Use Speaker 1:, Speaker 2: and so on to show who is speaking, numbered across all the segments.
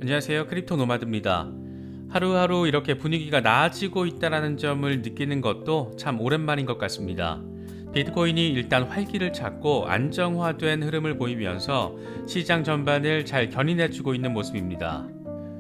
Speaker 1: 안녕하세요. 크립토 노마드입니다. 하루하루 이렇게 분위기가 나아지고 있다는 점을 느끼는 것도 참 오랜만인 것 같습니다. 비트코인이 일단 활기를 찾고 안정화된 흐름을 보이면서 시장 전반을 잘 견인해주고 있는 모습입니다.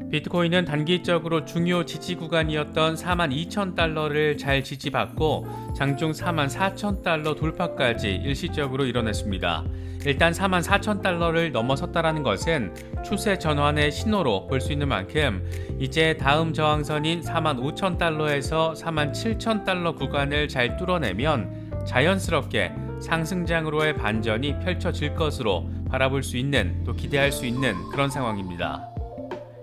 Speaker 1: 비트코인은 단기적으로 중요 지지 구간이었던 42,000달러를 잘 지지받고 장중 44,000달러 돌파까지 일시적으로 이뤄냈습니다. 일단 44,000달러를 넘어섰다는 것은 추세 전환의 신호로 볼 수 있는 만큼 이제 다음 저항선인 45,000달러에서 47,000달러 구간을 잘 뚫어내면 자연스럽게 상승장으로의 반전이 펼쳐질 것으로 바라볼 수 있는, 또 기대할 수 있는 그런 상황입니다.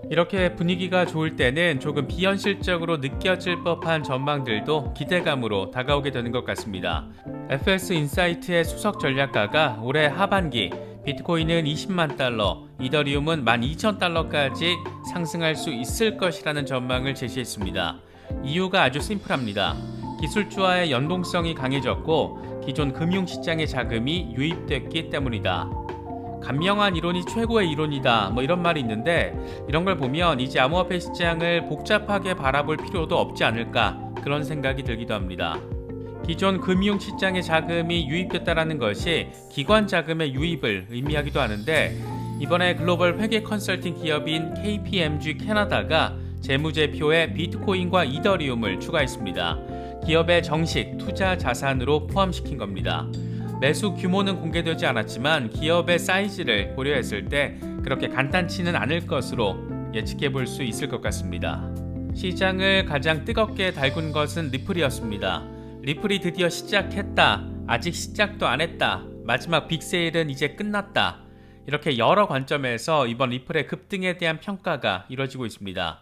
Speaker 1: 이렇게 분위기가 좋을 때는 조금 비현실적으로 느껴질 법한 전망들도 기대감으로 다가오게 되는 것 같습니다. FS 인사이트의 수석 전략가가 올해 하반기 비트코인은 20만 달러, 이더리움은 12,000달러까지 상승할 수 있을 것이라는 전망을 제시했습니다. 이유가 아주 심플합니다. 기술주와의 연동성이 강해졌고 기존 금융시장의 자금이 유입됐기 때문이다. 간명한 이론이 최고의 이론이다, 이런 말이 있는데, 이런 걸 보면 이제 암호화폐 시장을 복잡하게 바라볼 필요도 없지 않을까, 그런 생각이 들기도 합니다. 기존 금융시장의 자금이 유입됐다는 것이 기관 자금의 유입을 의미하기도 하는데, 이번에 글로벌 회계 컨설팅 기업인 KPMG 캐나다가 재무제표에 비트코인과 이더리움을 추가했습니다. 기업의 정식 투자 자산으로 포함시킨 겁니다. 매수 규모는 공개되지 않았지만 기업의 사이즈를 고려했을 때 그렇게 간단치는 않을 것으로 예측해 볼 수 있을 것 같습니다. 시장을 가장 뜨겁게 달군 것은 리플이었습니다. 리플이 드디어 시작했다. 아직 시작도 안 했다. 마지막 빅세일은 이제 끝났다. 이렇게 여러 관점에서 이번 리플의 급등에 대한 평가가 이루어지고 있습니다.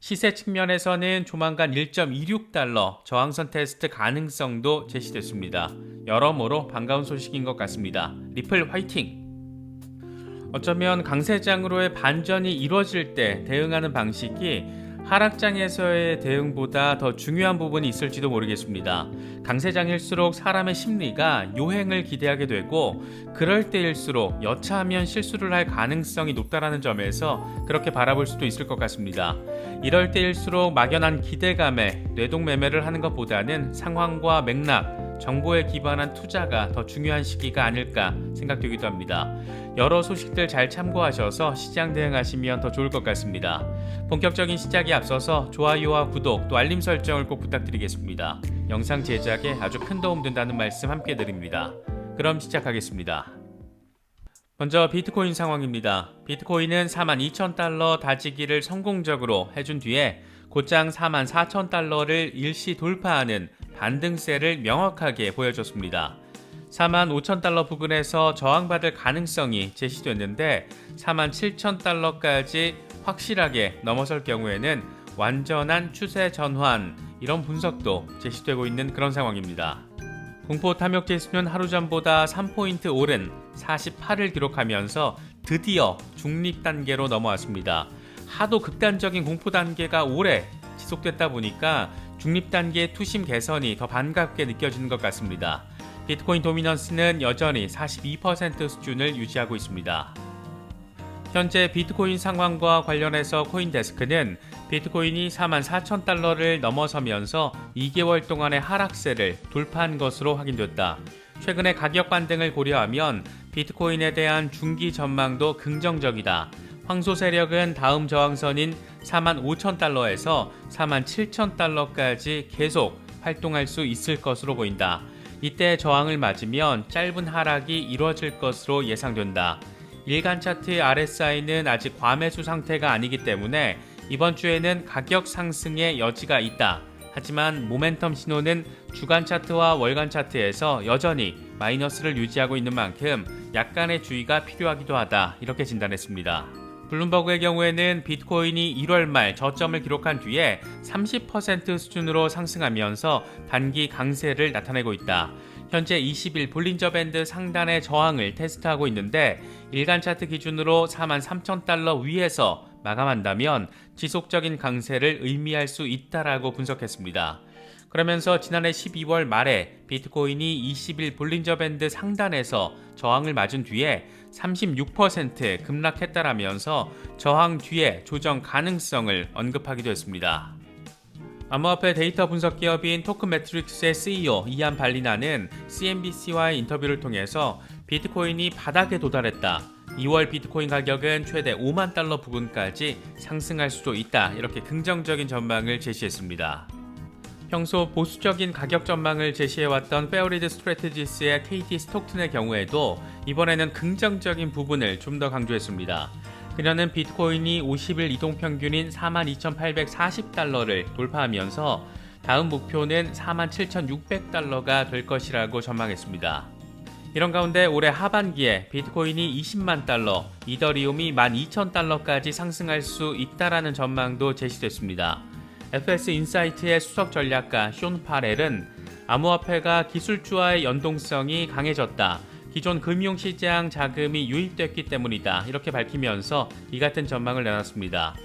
Speaker 1: 시세 측면에서는 조만간 1.26달러 저항선 테스트 가능성도 제시됐습니다. 여러모로 반가운 소식인 것 같습니다. 리플 화이팅! 어쩌면 강세장으로의 반전이 이루어질 때 대응하는 방식이 하락장에서의 대응보다 더 중요한 부분이 있을지도 모르겠습니다. 강세장일수록 사람의 심리가 요행을 기대하게 되고 그럴 때일수록 여차하면 실수를 할 가능성이 높다라는 점에서 그렇게 바라볼 수도 있을 것 같습니다. 이럴 때일수록 막연한 기대감에 뇌동매매를 하는 것보다는 상황과 맥락, 정보에 기반한 투자가 더 중요한 시기가 아닐까 생각되기도 합니다. 여러 소식들 잘 참고하셔서 시장 대응하시면 더 좋을 것 같습니다. 본격적인 시작에 앞서서 좋아요와 구독 또 알림 설정을 꼭 부탁드리겠습니다. 영상 제작에 아주 큰 도움 된다는 말씀 함께 드립니다. 그럼 시작하겠습니다. 먼저 비트코인 상황입니다. 비트코인은 42,000달러 다지기를 성공적으로 해준 뒤에 곧장 44,000달러를 일시 돌파하는 반등세를 명확하게 보여줬습니다. 45,000달러 부근에서 저항받을 가능성이 제시됐는데 47,000달러까지 확실하게 넘어설 경우에는 완전한 추세 전환, 이런 분석도 제시되고 있는 그런 상황입니다. 공포 탐욕 지수는 하루 전보다 3포인트 오른 48을 기록하면서 드디어 중립 단계로 넘어왔습니다. 하도 극단적인 공포 단계가 오래 지속됐다 보니까 중립 단계의 투심 개선이 더 반갑게 느껴지는 것 같습니다. 비트코인 도미넌스는 여전히 42% 수준을 유지하고 있습니다. 현재 비트코인 상황과 관련해서 코인데스크는 비트코인이 44,000달러를 넘어서면서 2개월 동안의 하락세를 돌파한 것으로 확인됐다. 최근의 가격 반등을 고려하면 비트코인에 대한 중기 전망도 긍정적이다. 황소 세력은 다음 저항선인 45,000달러에서 47,000달러까지 계속 활동할 수 있을 것으로 보인다. 이때 저항을 맞으면 짧은 하락이 이루어질 것으로 예상된다. 일간 차트 RSI는 아직 과매수 상태가 아니기 때문에 이번 주에는 가격 상승의 여지가 있다. 하지만 모멘텀 신호는 주간 차트와 월간 차트에서 여전히 마이너스를 유지하고 있는 만큼 약간의 주의가 필요하기도 하다. 이렇게 진단했습니다. 블룸버그의 경우에는 비트코인이 1월 말 저점을 기록한 뒤에 30% 수준으로 상승하면서 단기 강세를 나타내고 있다. 현재 20일 볼린저 밴드 상단의 저항을 테스트하고 있는데 일간 차트 기준으로 43,000달러 위에서 마감한다면 지속적인 강세를 의미할 수 있다라고 분석했습니다. 그러면서 지난해 12월 말에 비트코인이 20일 볼린저 밴드 상단에서 저항을 맞은 뒤에 36% 급락했다라면서 저항 뒤에 조정 가능성을 언급하기도 했습니다. 암호화폐 데이터 분석 기업인 토큰매트릭스의 CEO 이안 발리나는 CNBC와의 인터뷰를 통해서 비트코인이 바닥에 도달했다. 2월 비트코인 가격은 최대 5만 달러 부근까지 상승할 수도 있다. 이렇게 긍정적인 전망을 제시했습니다. 평소 보수적인 가격 전망을 제시해왔던 페어리드 스트래티지스의 KT 스톡튼의 경우에도 이번에는 긍정적인 부분을 좀 더 강조했습니다. 그녀는 비트코인이 50일 이동평균인 42,840달러를 돌파하면서 다음 목표는 47,600달러가 될 것이라고 전망했습니다. 이런 가운데 올해 하반기에 비트코인이 20만 달러, 이더리움이 12,000달러까지 상승할 수 있다라는 전망도 제시됐습니다. FS 인사이트의 수석 전략가 쇼 파렐은 암호화폐가 기술주와의 연동성이 강해졌다. 기존 금융시장 자금이 유입됐기 때문이다. 이렇게 밝히면서 이 같은 전망을 내놨습니다.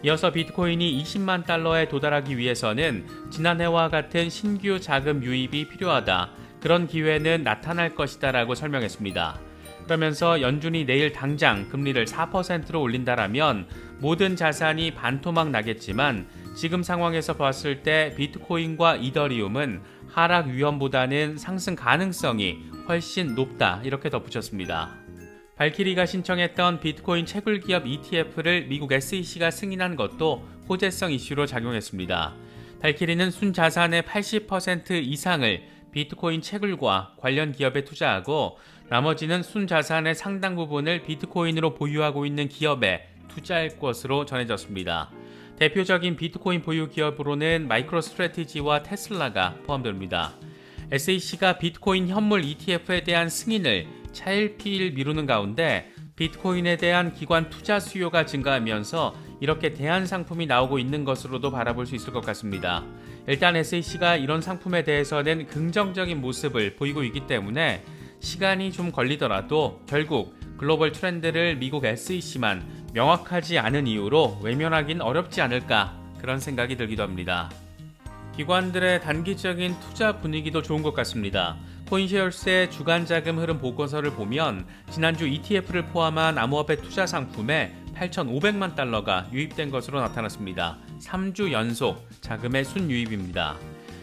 Speaker 1: 이어서 비트코인이 20만 달러에 도달하기 위해서는 지난해와 같은 신규 자금 유입이 필요하다. 그런 기회는 나타날 것이다 라고 설명했습니다. 그러면서 연준이 내일 당장 금리를 4%로 올린다라면 모든 자산이 반토막 나겠지만 지금 상황에서 봤을 때 비트코인과 이더리움은 하락 위험보다는 상승 가능성이 훨씬 높다 이렇게 덧붙였습니다. 발키리가 신청했던 비트코인 채굴 기업 ETF를 미국 SEC가 승인한 것도 호재성 이슈로 작용했습니다. 발키리는 순자산의 80% 이상을 비트코인 채굴과 관련 기업에 투자하고 나머지는 순자산의 상당 부분을 비트코인으로 보유하고 있는 기업에 투자할 것으로 전해졌습니다. 대표적인 비트코인 보유 기업으로는 마이크로스트래티지와 테슬라가 포함됩니다. SEC가 비트코인 현물 ETF에 대한 승인을 차일피일 미루는 가운데 비트코인에 대한 기관 투자 수요가 증가하면서 이렇게 대안 상품이 나오고 있는 것으로도 바라볼 수 있을 것 같습니다. 일단 SEC가 이런 상품에 대해서는 긍정적인 모습을 보이고 있기 때문에 시간이 좀 걸리더라도 결국 글로벌 트렌드를 미국 SEC만 명확하지 않은 이유로 외면하긴 어렵지 않을까 그런 생각이 들기도 합니다. 기관들의 단기적인 투자 분위기도 좋은 것 같습니다. 코인쉐어스의 주간 자금 흐름 보고서를 보면 지난주 ETF를 포함한 암호화폐 투자 상품에 8,500만 달러가 유입된 것으로 나타났습니다. 3주 연속 자금의 순유입입니다.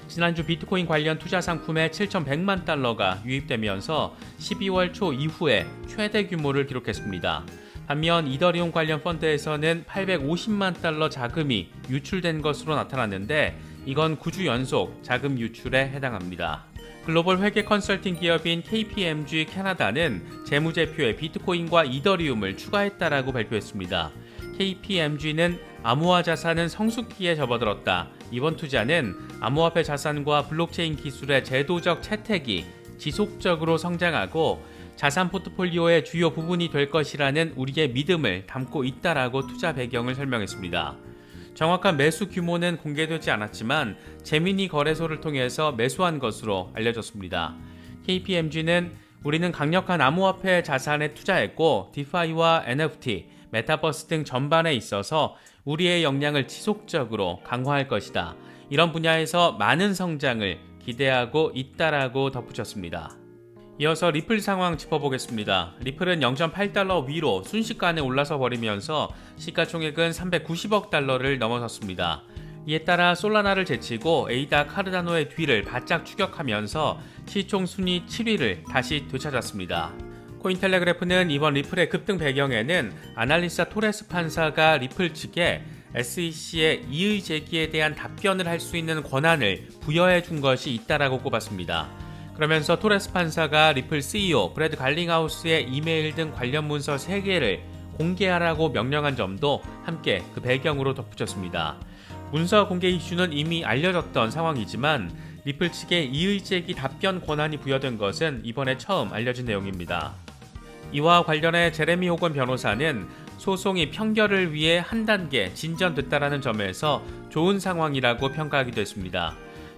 Speaker 1: 지난주 비트코인 관련 투자 상품에 7,100만 달러가 유입되면서 12월 초 이후에 최대 규모를 기록했습니다. 반면 이더리움 관련 펀드에서는 850만 달러 자금이 유출된 것으로 나타났는데 이건 9주 연속 자금 유출에 해당합니다. 글로벌 회계 컨설팅 기업인 KPMG 캐나다는 재무제표에 비트코인과 이더리움을 추가했다라고 발표했습니다. KPMG는 암호화 자산은 성숙기에 접어들었다. 이번 투자는 암호화폐 자산과 블록체인 기술의 제도적 채택이 지속적으로 성장하고 자산 포트폴리오의 주요 부분이 될 것이라는 우리의 믿음을 담고 있다라고 투자 배경을 설명했습니다. 정확한 매수 규모는 공개되지 않았지만 제미니 거래소를 통해서 매수한 것으로 알려졌습니다. KPMG는 우리는 강력한 암호화폐 자산에 투자했고 디파이와 NFT, 메타버스 등 전반에 있어서 우리의 역량을 지속적으로 강화할 것이다. 이런 분야에서 많은 성장을 기대하고 있다라고 덧붙였습니다. 이어서 리플 상황 짚어보겠습니다. 리플은 0.8달러 위로 순식간에 올라서 버리면서 시가총액은 390억 달러를 넘어섰습니다. 이에 따라 솔라나를 제치고 에이다 카르다노의 뒤를 바짝 추격하면서 시총 순위 7위를 다시 되찾았습니다. 코인텔레그래프는 이번 리플의 급등 배경에는 아날리사 토레스 판사가 리플 측에 SEC의 이의 제기에 대한 답변을 할 수 있는 권한을 부여해 준 것이 있다라고 꼽았습니다. 그러면서 토레스 판사가 리플 CEO 브래드 갈링하우스의 이메일 등 관련 문서 3개를 공개하라고 명령한 점도 함께 그 배경으로 덧붙였습니다. 문서 공개 이슈는 이미 알려졌던 상황이지만 리플 측의 이의제기 답변 권한이 부여된 것은 이번에 처음 알려진 내용입니다. 이와 관련해 제레미 호건 변호사는 소송이 평결을 위해 한 단계 진전됐다라는 점에서 좋은 상황이라고 평가하기도 했습니다.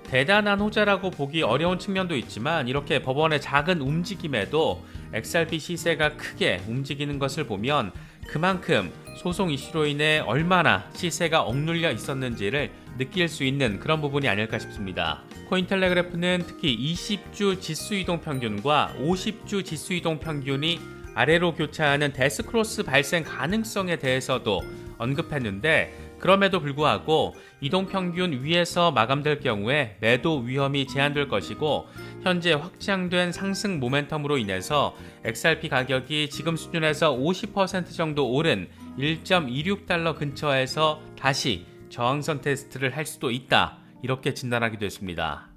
Speaker 1: 대단한 호재라고 보기 어려운 측면도 있지만 이렇게 법원의 작은 움직임에도 XRP 시세가 크게 움직이는 것을 보면 그만큼 소송 이슈로 인해 얼마나 시세가 억눌려 있었는지를 느낄 수 있는 그런 부분이 아닐까 싶습니다. 코인텔레그래프는 특히 20주 지수이동 평균과 50주 지수이동 평균이 아래로 교차하는 데스크로스 발생 가능성에 대해서도 언급했는데 그럼에도 불구하고 이동평균 위에서 마감될 경우에 매도 위험이 제한될 것이고 현재 확장된 상승 모멘텀으로 인해서 XRP 가격이 지금 수준에서 50% 정도 오른 1.26달러 근처에서 다시 저항선 테스트를 할 수도 있다. 이렇게 진단하기도 했습니다.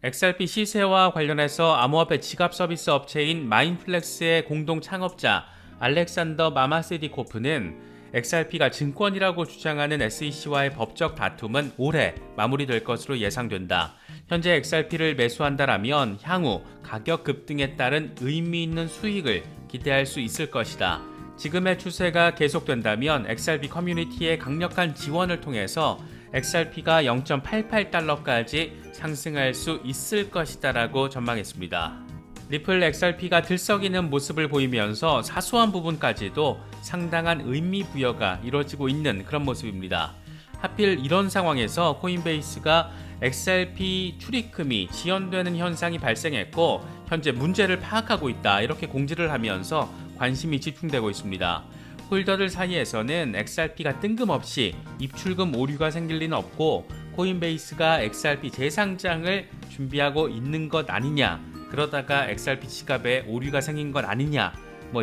Speaker 1: XRP 시세와 관련해서 암호화폐 지갑 서비스 업체인 마인플렉스의 공동 창업자 알렉산더 마마세디코프는 XRP가 증권이라고 주장하는 SEC와의 법적 다툼은 올해 마무리될 것으로 예상된다. 현재 XRP를 매수한다라면 향후 가격 급등에 따른 의미 있는 수익을 기대할 수 있을 것이다. 지금의 추세가 계속된다면 XRP 커뮤니티의 강력한 지원을 통해서 XRP가 0.88달러까지 상승할 수 있을 것이다 라고 전망했습니다. 리플 XRP가 들썩이는 모습을 보이면서 사소한 부분까지도 상당한 의미 부여가 이루어지고 있는 그런 모습입니다. 하필 이런 상황에서 코인베이스가 XRP 출입금이 지연되는 현상이 발생했고 현재 문제를 파악하고 있다 이렇게 공지를 하면서 관심이 집중되고 있습니다. 홀더들 사이에서는 XRP가 뜬금없이 입출금 오류가 생길 리는 없고 코인베이스가 XRP 재상장을 준비하고 있는 것 아니냐, 그러다가 XRP 지갑에 오류가 생긴 것 아니냐,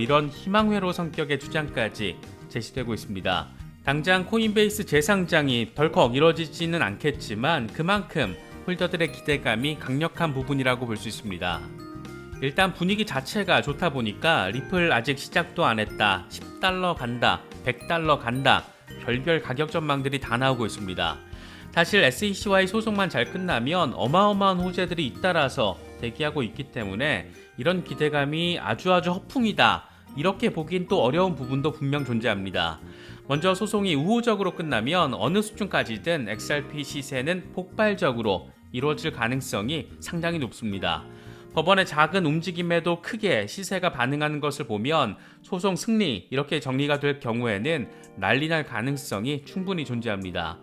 Speaker 1: 이런 희망회로 성격의 주장까지 제시되고 있습니다. 당장 코인베이스 재상장이 덜컥 이뤄지지는 않겠지만 그만큼 홀더들의 기대감이 강력한 부분이라고 볼 수 있습니다. 일단 분위기 자체가 좋다 보니까 리플 아직 시작도 안 했다, 10달러 간다, 100달러 간다, 별별 가격 전망들이 다 나오고 있습니다. 사실 SEC와의 소송만 잘 끝나면 어마어마한 호재들이 잇따라서 대기하고 있기 때문에 이런 기대감이 아주 허풍이다 이렇게 보긴 또 어려운 부분도 분명 존재합니다. 먼저 소송이 우호적으로 끝나면 어느 수준까지든 XRP 시세는 폭발적으로 이루어질 가능성이 상당히 높습니다. 법원의 작은 움직임에도 크게 시세가 반응하는 것을 보면 소송 승리 이렇게 정리가 될 경우에는 난리 날 가능성이 충분히 존재합니다.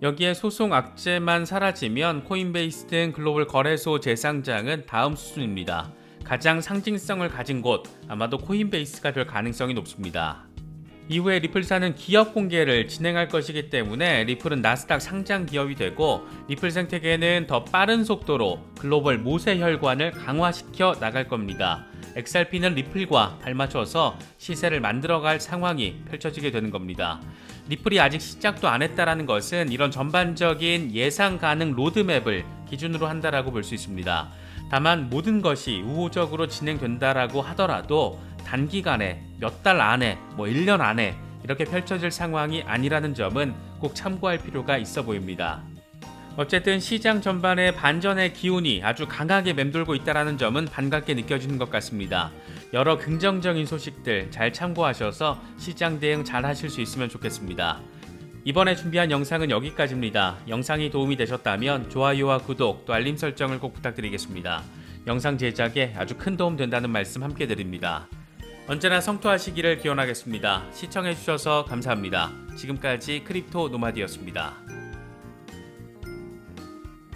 Speaker 1: 여기에 소송 악재만 사라지면 코인베이스 등 글로벌 거래소 재상장은 다음 수준입니다. 가장 상징성을 가진 곳 아마도 코인베이스가 될 가능성이 높습니다. 이후에 리플사는 기업 공개를 진행할 것이기 때문에 리플은 나스닥 상장 기업이 되고 리플 생태계는 더 빠른 속도로 글로벌 모세 혈관을 강화시켜 나갈 겁니다. XRP는 리플과 발맞춰서 시세를 만들어갈 상황이 펼쳐지게 되는 겁니다. 리플이 아직 시작도 안 했다라는 것은 이런 전반적인 예상 가능 로드맵을 기준으로 한다라고 볼 수 있습니다. 다만 모든 것이 우호적으로 진행된다라고 하더라도 단기간에 몇 달 안에 1년 안에 이렇게 펼쳐질 상황이 아니라는 점은 꼭 참고할 필요가 있어 보입니다. 어쨌든 시장 전반에 반전의 기운이 아주 강하게 맴돌고 있다는 점은 반갑게 느껴지는 것 같습니다. 여러 긍정적인 소식들 잘 참고하셔서 시장 대응 잘 하실 수 있으면 좋겠습니다. 이번에 준비한 영상은 여기까지입니다. 영상이 도움이 되셨다면 좋아요와 구독 또 알림 설정을 꼭 부탁드리겠습니다. 영상 제작에 아주 큰 도움 된다는 말씀 함께 드립니다. 언제나 성투하시기를 기원하겠습니다. 시청해주셔서 감사합니다. 지금까지 크립토 노마드였습니다.